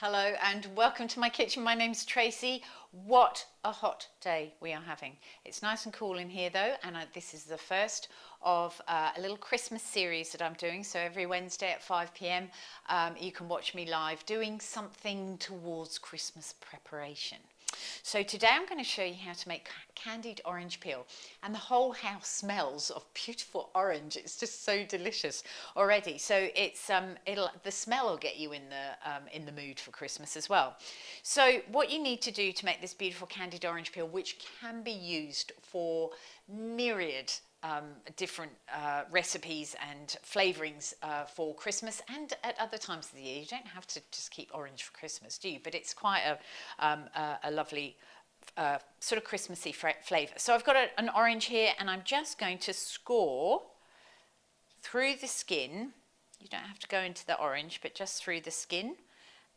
Hello and welcome to my kitchen. My name's Tracy. What a hot day we are having. It's nice and cool in here though, and this is the first of a little Christmas series that I'm doing. So every Wednesday at 5 p.m. You can watch me live doing something towards Christmas preparation. So today I'm going to show you how to make candied orange peel, and the whole house smells of beautiful orange. It's just so delicious already. So it's the smell will get you in the mood for Christmas as well. So what you need to do to make this beautiful candied orange peel, which can be used for myriad different recipes and flavourings for Christmas and at other times of the year. You don't have to just keep orange for Christmas, do you? But it's quite a lovely sort of Christmassy flavour. So I've got an orange here, and I'm just going to score through the skin. You don't have to go into the orange, but just through the skin,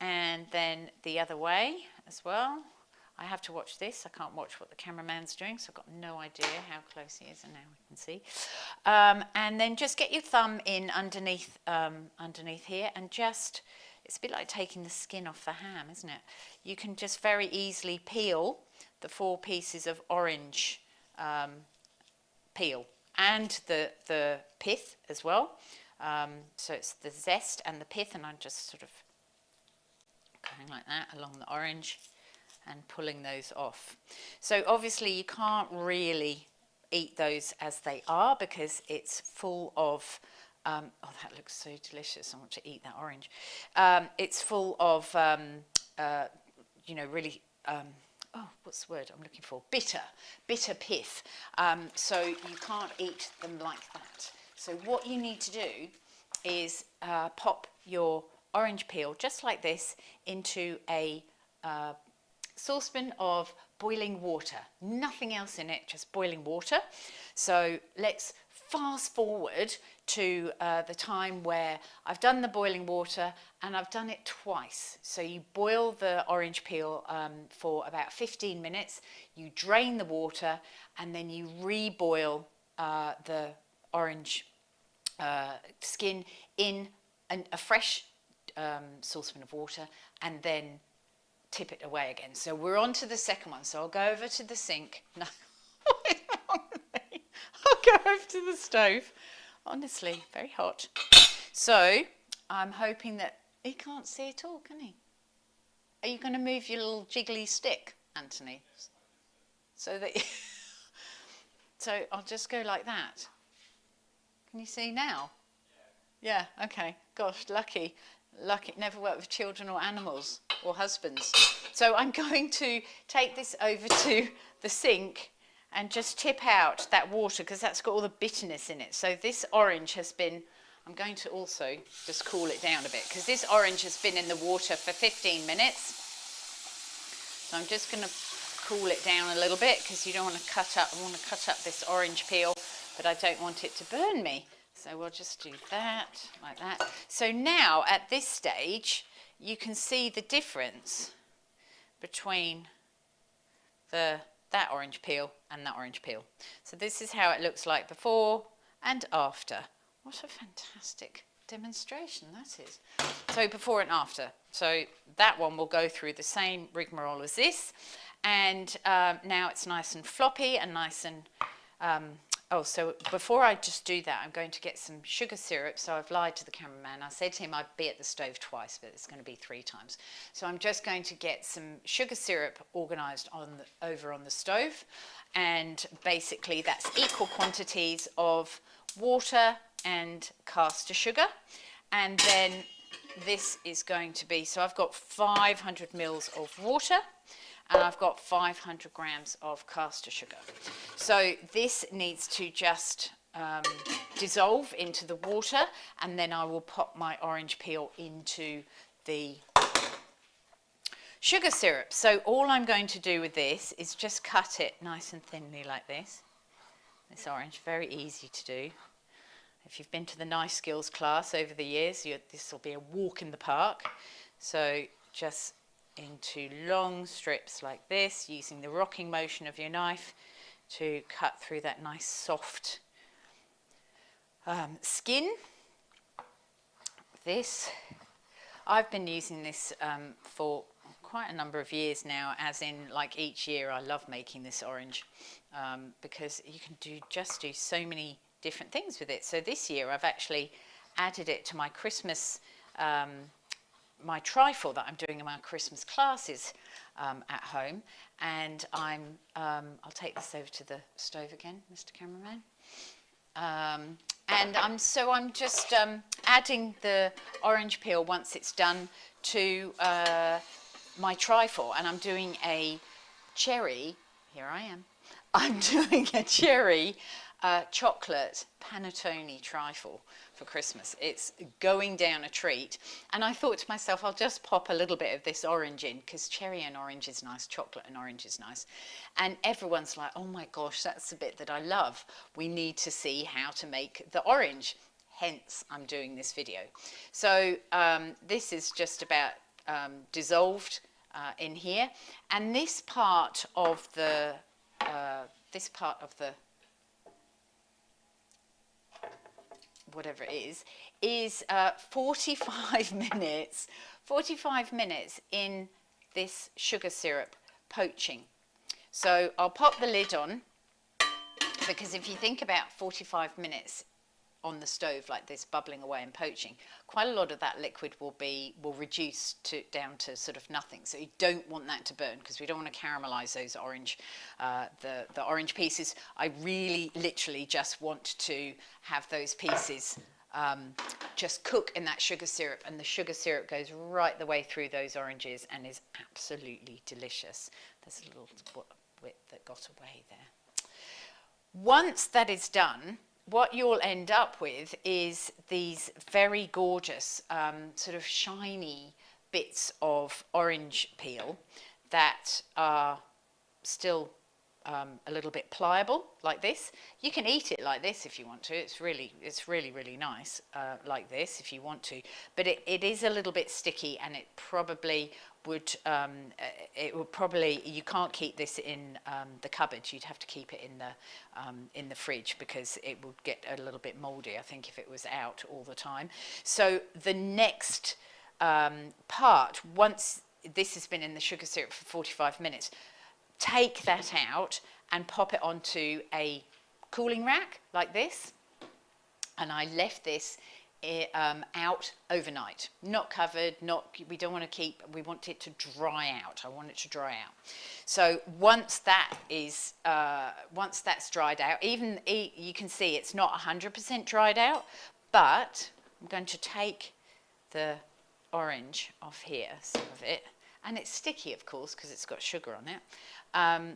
and then the other way as well. I have to watch this. I can't watch what the cameraman's doing, so I've got no idea how close he is, and now we can see. And then just get your thumb in underneath here, and just, it's a bit like taking the skin off the ham, isn't it? You can just very easily peel the 4 pieces of orange peel and the pith as well. So it's the zest and the pith, and I'm just sort of going like that along the orange and pulling those off. So obviously you can't really eat those as they are because it's full of oh, that looks so delicious. I want to eat that orange. It's full of you know, really oh, what's the word I'm looking for? Bitter pith. So you can't eat them like that. So what you need to do is pop your orange peel just like this into a saucepan of boiling water, nothing else in it, just boiling water. So let's fast forward to the time where I've done the boiling water, and I've done it twice. So you boil the orange peel for about 15 minutes, you drain the water, and then you reboil the orange skin in a fresh saucepan of water, and then tip it away again. So we're on to the second one. So I'll go over to the sink. No, what is wrong with me? I'll go over to the stove. Honestly, very hot. So I'm hoping that he can't see at all, can he? Are you going to move your little jiggly stick, Anthony? So that so I'll just go like that. Can you see now? Yeah, okay. Gosh, lucky. Never worked with children or animals or husbands. So I'm going to take this over to the sink and just tip out that water, because that's got all the bitterness in it. So this orange has been, I'm going to also just cool it down a bit, because this orange has been in the water for 15 minutes. So I'm just going to cool it down a little bit, because you don't want to cut up, I want to cut up this orange peel, but I don't want it to burn me. So we'll just do that, like that. So now, at this stage, you can see the difference between that orange peel and that orange peel. So this is how it looks like before and after. What a fantastic demonstration that is. So before and after. So that one will go through the same rigmarole as this. And now it's nice and floppy and nice and... Oh, so before I just do that, I'm going to get some sugar syrup. So I've lied to the cameraman. I said to him I'd be at the stove twice, but it's going to be 3 times. So I'm just going to get some sugar syrup organised over on the stove. And basically that's equal quantities of water and caster sugar. And then this is going to be, so I've got 500 mils of water, and I've got 500 grams of caster sugar. So this needs to just dissolve into the water, and then I will pop my orange peel into the sugar syrup. So all I'm going to do with this is just cut it nice and thinly like this. This orange, very easy to do. If you've been to the Knife Skills class over the years, this will be a walk in the park. So just into long strips like this, using the rocking motion of your knife to cut through that nice soft skin. This I've been using this for quite a number of years now, as in like each year I love making this orange because you can just do so many different things with it. So this year I've actually added it to my Christmas, my trifle that I'm doing in my Christmas classes at home, and I'll take this over to the stove again, Mr. Cameraman. And I'm just adding the orange peel once it's done to my trifle, and I'm doing a cherry, here I am, I'm doing a cherry chocolate panettone trifle for Christmas. It's going down a treat, and I thought to myself, I'll just pop a little bit of this orange in, because cherry and orange is nice, chocolate and orange is nice, and everyone's like, oh my gosh, that's the bit that I love. We need to see how to make the orange, hence I'm doing this video. So this is just about dissolved in here, and this part of the whatever it is 45 minutes in this sugar syrup poaching. So I'll pop the lid on, because if you think about 45 minutes on the stove like this, bubbling away and poaching, quite a lot of that liquid will reduce down to sort of nothing. So you don't want that to burn, because we don't want to caramelize those orange, the orange pieces. I really literally just want to have those pieces just cook in that sugar syrup, and the sugar syrup goes right the way through those oranges and is absolutely delicious. There's a little bit that got away there. Once that is done, what you'll end up with is these very gorgeous sort of shiny bits of orange peel that are still a little bit pliable, like this. You can eat it like this if you want to. It's really nice like this if you want to, but it is a little bit sticky, and it probably would you can't keep this in the cupboard. You'd have to keep it in the fridge, because it would get a little bit moldy, I think, if it was out all the time. So the next part, once this has been in the sugar syrup for 45 minutes, take that out and pop it onto a cooling rack like this. And I left this out overnight, not covered, we don't want to keep, we want it to dry out. I want it to dry out. So once that's dried out, you can see it's not 100% dried out, but I'm going to take the orange off here, some of it, and it's sticky, of course, because it's got sugar on it.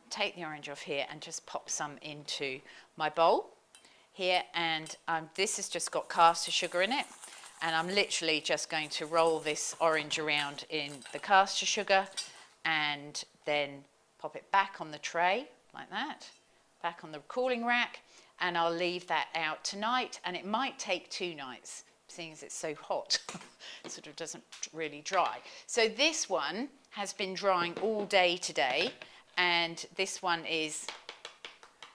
Take the orange off here and just pop some into my bowl here, and this has just got caster sugar in it, and I'm literally just going to roll this orange around in the caster sugar and then pop it back on the tray like that, back on the cooling rack, and I'll leave that out tonight, and it might take 2 nights, seeing as it's so hot. It sort of doesn't really dry. So this one has been drying all day today, and this one is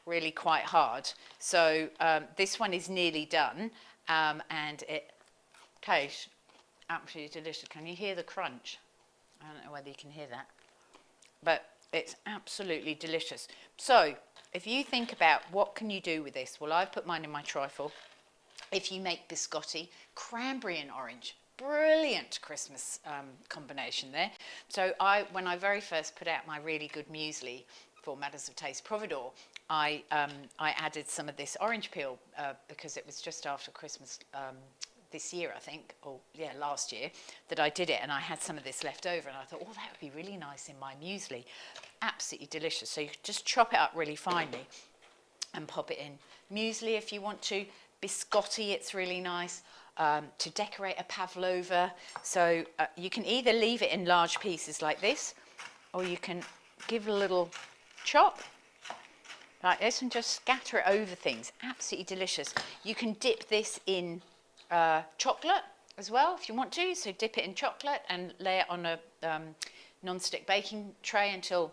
really quite hard. So this one is nearly done, and it tastes absolutely delicious. Can you hear the crunch? I don't know whether you can hear that, but it's absolutely delicious. So if you think about what can you do with this, well, I've put mine in my trifle. If you make biscotti, cranberry and orange, brilliant Christmas combination there. So when I very first put out my really good muesli for Matters of Taste Providore, I added some of this orange peel because it was just after Christmas this year, I think, or yeah, last year, that I did it, and I had some of this left over, and I thought, oh, that would be really nice in my muesli. Absolutely delicious. So you just chop it up really finely and pop it in muesli if you want to. Biscotti, it's really nice to decorate a pavlova. So you can either leave it in large pieces like this, or you can give it a little chop like this and just scatter it over things. Absolutely delicious. You can dip this in chocolate as well if you want to. So dip it in chocolate and lay it on a non-stick baking tray until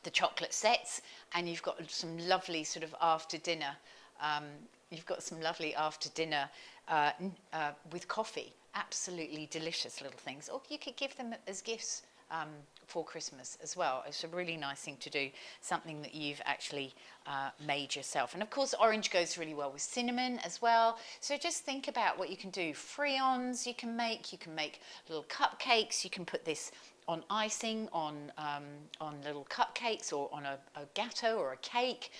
the chocolate sets, and you've got some lovely sort of after dinner you've got some lovely after dinner with coffee. Absolutely delicious little things. Or you could give them as gifts for Christmas as well. It's a really nice thing to do, something that you've actually made yourself. And of course, orange goes really well with cinnamon as well. So just think about what you can do. Friands you can make little cupcakes. You can put this on icing, on little cupcakes, or on a gâteau or a cake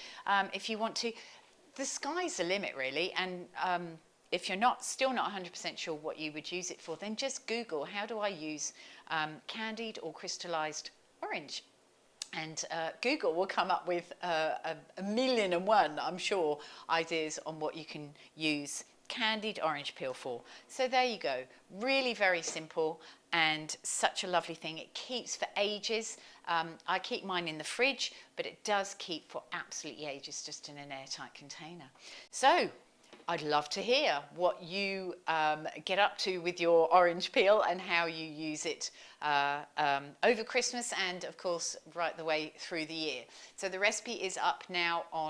if you want to. The sky's the limit, really. And if you're still not 100% sure what you would use it for, then just Google, how do I use candied or crystallized orange? And Google will come up with a million and one, I'm sure, ideas on what you can use candied orange peel for. So there you go. Really very simple and such a lovely thing. It keeps for ages. I keep mine in the fridge, but it does keep for absolutely ages just in an airtight container. So I'd love to hear what you get up to with your orange peel and how you use it over Christmas and, of course, right the way through the year. So the recipe is up now on